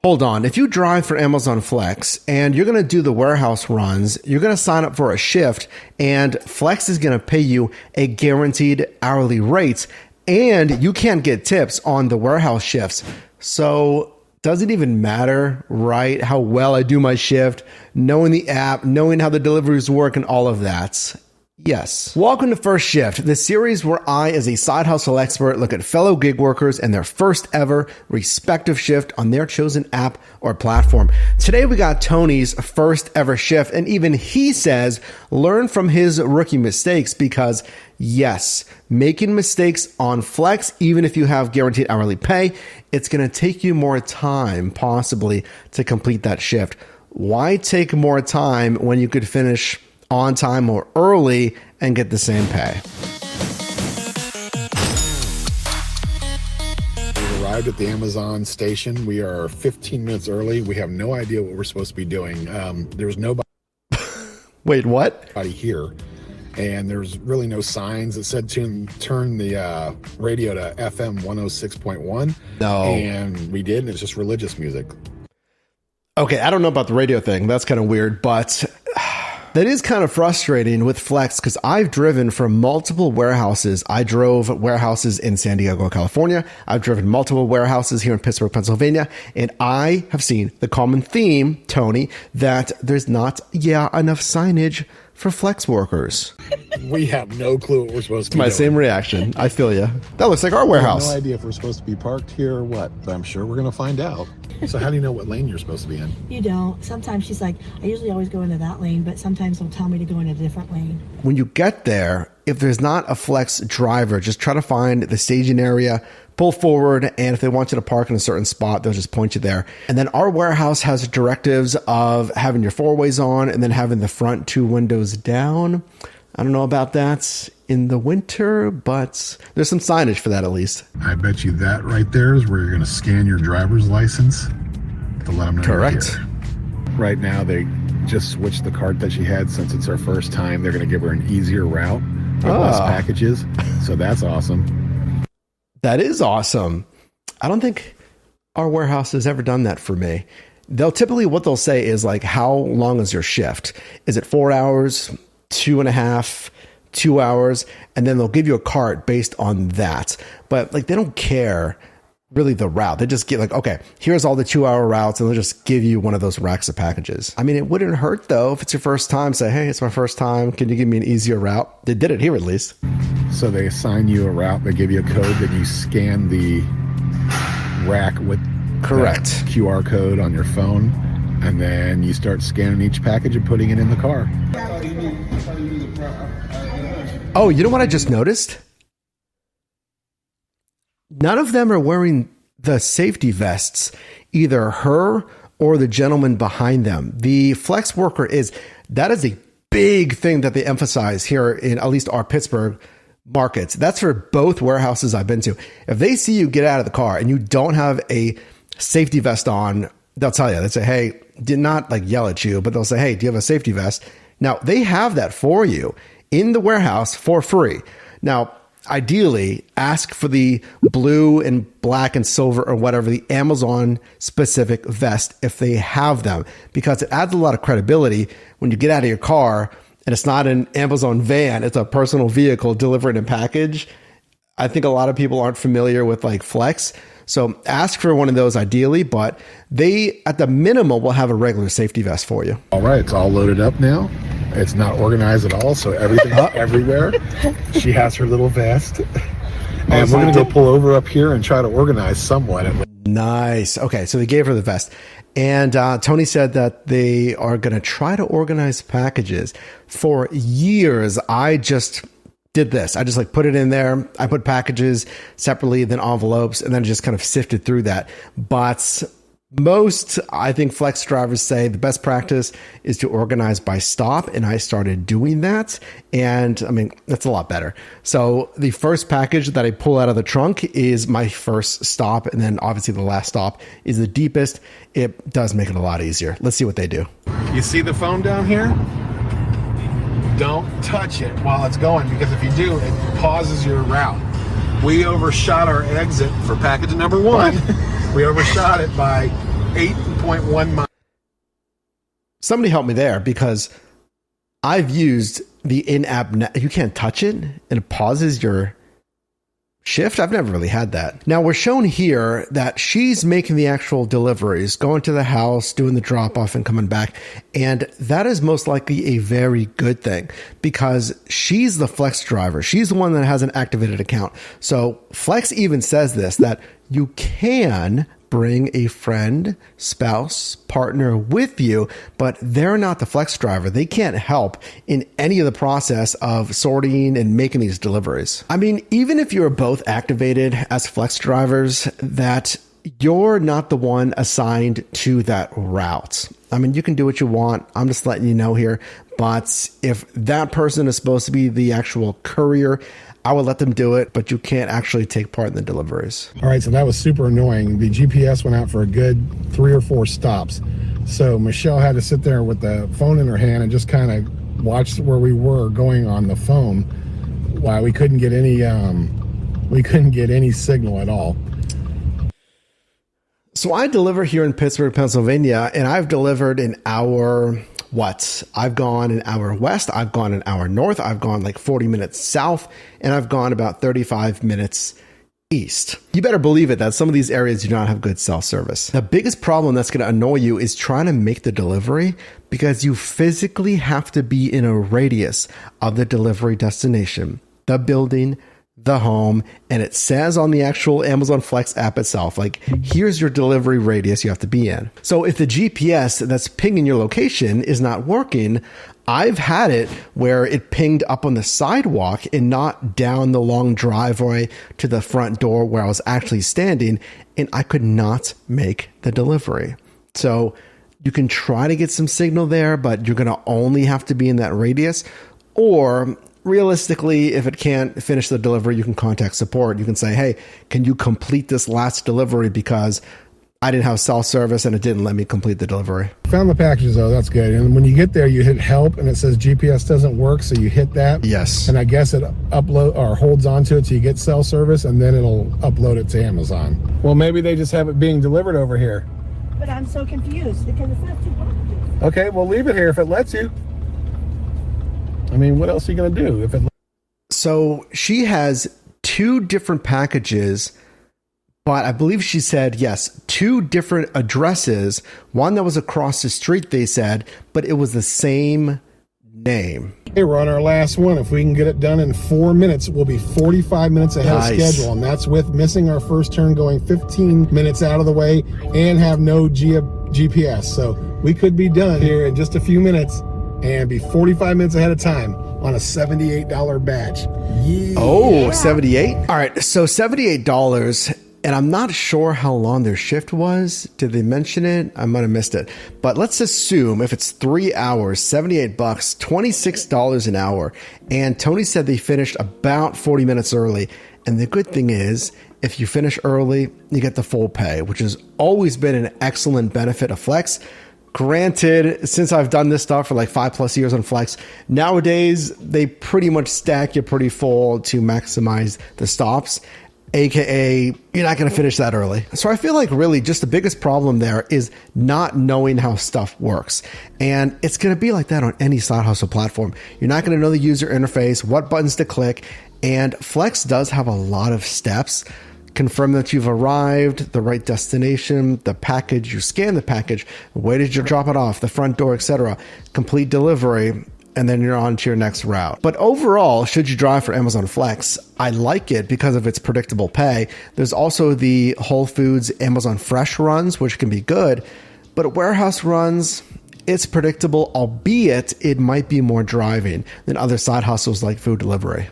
Hold on. If you drive for Amazon Flex and you're going to do the warehouse runs, you're going to sign up for a shift and Flex is going to pay you a guaranteed hourly rate and you can't get tips on the warehouse shifts. So does it even matter, right? How well I do my shift, knowing the app, knowing how the deliveries work and all of that. Yes. Welcome to First Shift, the series where I, as a side hustle expert, look at fellow gig workers and their first ever respective shift on their chosen app or platform. Today we got Tony's first ever shift, and even he says learn from his rookie mistakes because, yes, making mistakes on Flex, even if you have guaranteed hourly pay, it's going to take you more time possibly to complete that shift. Why take more time when you could finish on time or early and get the same pay? We arrived at the Amazon station. We are 15 minutes early. We have no idea what we're supposed to be doing. There's nobody. Wait, what? Here. And there's really no signs that said turn the radio to FM 106.1. No. And we did, and it's just religious music. Okay, I don't know about the radio thing. That's kind of weird, but that is kind of frustrating with Flex because I've driven for multiple warehouses. I drove warehouses in San Diego, California. I've driven multiple warehouses here in Pittsburgh, Pennsylvania. And I have seen the common theme, Tony, that there's not, enough signage for Flex workers. We have no clue what we're supposed to be My doing. same reaction. I feel you. That looks like our warehouse. I have no idea if we're supposed to be parked here or what, but I'm sure we're going to find out. So how do you know what lane you're supposed to be in? You don't. Sometimes she's like, I usually always go into that lane, but sometimes they'll tell me to go in a different lane. When you get there, if there's not a Flex driver, just try to find the staging area, pull forward, and if they want you to park in a certain spot, they'll just point you there. And then our warehouse has directives of having your four ways on and then having the front two windows down. I don't know about that in the winter, but there's some signage for that at least. I bet you that right there is where you're going to scan your driver's license to let them know Correct. you're here. Right now, they just switched the cart that she had since it's her first time. They're going to give her an easier route with less packages. So that's awesome. That is awesome. I don't think our warehouse has ever done that for me. They'll typically, what they'll say is like, how long is your shift? Is it 4 hours, 2.5, 2 hours? And then they'll give you a cart based on that. But like, they don't care really the route. They just get like, okay, here's all the 2-hour routes. And they'll just give you one of those racks of packages. I mean, it wouldn't hurt though. If it's your first time, say, hey, it's my first time. Can you give me an easier route? They did it here at least. So they assign you a route. They give you a code that you scan the rack with Correct QR code on your phone. And then you start scanning each package and putting it in the car. Oh, you know what I just noticed? None of them are wearing the safety vests, either her or the gentleman behind them. The Flex worker that is a big thing that they emphasize here in at least our Pittsburgh markets. That's for both warehouses I've been to. If they see you get out of the car and you don't have a safety vest on, they'll tell you. They say, hey, did not like yell at you, but they'll say, hey, do you have a safety vest? Now, they have that for you in the warehouse for free. Now, ideally, ask for the blue and black and silver or whatever, the Amazon specific vest if they have them, because it adds a lot of credibility when you get out of your car and it's not an Amazon van, it's a personal vehicle delivering a package. I think a lot of people aren't familiar with like Flex. So ask for one of those ideally, but they, at the minimum, will have a regular safety vest for you. All right, it's all loaded up now. It's not organized at all, so everything's everywhere. She has her little vest. And we're going to go pull over up here and try to organize somewhat. Nice. Okay, so they gave her the vest. And Tony said that they are going to try to organize packages. For years, I just did this. I just like put it in there. I put packages separately, then envelopes, and then just kind of sifted through that. But most, I think, Flex drivers say the best practice is to organize by stop. And I started doing that. And I mean, that's a lot better. So the first package that I pull out of the trunk is my first stop. And then obviously the last stop is the deepest. It does make it a lot easier. Let's see what they do. You see the phone down here? Don't touch it while it's going, because if you do, it pauses your route. We overshot our exit for package number 1. We overshot it by 8.1 miles. Somebody help me there, because I've used the in-app, you can't touch it and it pauses your shift. I've never really had that. Now we're shown here that she's making the actual deliveries, going to the house, doing the drop off and coming back. And that is most likely a very good thing, because she's the Flex driver. She's the one that has an activated account. So Flex even says this, that you can bring a friend, spouse, partner with you, but they're not the Flex driver. They can't help in any of the process of sorting and making these deliveries. I mean, even if you're both activated as Flex drivers, that you're not the one assigned to that route. I mean, you can do what you want. I'm just letting you know here. But if that person is supposed to be the actual courier, I would let them do it, but you can't actually take part in the deliveries. All right, so that was super annoying. The GPS went out for a good 3 or 4 stops. So Michelle had to sit there with the phone in her hand and just kind of watch where we were going on the phone while we couldn't get any signal at all. So I deliver here in Pittsburgh, Pennsylvania, and I've delivered an hour. I've gone an hour west, I've gone an hour north, I've gone like 40 minutes south, and I've gone about 35 minutes east. You better believe it that some of these areas do not have good cell service. The biggest problem that's going to annoy you is trying to make the delivery, because you physically have to be in a radius of the delivery destination, the building, the home, and it says on the actual Amazon Flex app itself, like, here's your delivery radius you have to be in. So if the GPS that's pinging your location is not working, I've had it where it pinged up on the sidewalk and not down the long driveway to the front door where I was actually standing, and I could not make the delivery. So you can try to get some signal there, but you're going to only have to be in that radius. Or realistically, if it can't finish the delivery, you can contact support. You can say, hey, can you complete this last delivery, because I didn't have cell service and it didn't let me complete the delivery. Found the packages though, that's good. And when you get there, you hit help and it says GPS doesn't work, so you hit that. Yes. And I guess it upload or holds onto it so you get cell service, and then it'll upload it to Amazon. Well, maybe they just have it being delivered over here. But I'm so confused because it says 2 packages. Okay, well, leave it here if it lets you. I mean, what else are you going to do if it? So she has 2 different packages, but I believe she said, yes, 2 different addresses. One that was across the street, they said, but it was the same name. Hey, we're on our last one. If we can get it done in 4 minutes, we'll be 45 minutes ahead of schedule. And that's with missing our first turn, going 15 minutes out of the way, and have no GPS. So we could be done here in just a few minutes and be 45 minutes ahead of time on a $78 batch. Yeah. Oh, 78? All right, so $78, and I'm not sure how long their shift was. Did they mention it? I might have missed it. But let's assume if it's 3 hours, $78, $26 an hour. And Tony said they finished about 40 minutes early. And the good thing is, if you finish early, you get the full pay, which has always been an excellent benefit of Flex. Granted, since I've done this stuff for like 5+ years on Flex, nowadays they pretty much stack you pretty full to maximize the stops, aka you're not going to finish that early. So I feel like really just the biggest problem there is not knowing how stuff works. And it's going to be like that on any side hustle platform. You're not going to know the user interface, what buttons to click, and Flex does have a lot of steps. Confirm that you've arrived, the right destination, the package, you scan the package, where did you drop it off, the front door, etc. Complete delivery, and then you're on to your next route. But overall, should you drive for Amazon Flex, I like it because of its predictable pay. There's also the Whole Foods Amazon Fresh runs, which can be good, but warehouse runs, it's predictable, albeit it might be more driving than other side hustles like food delivery.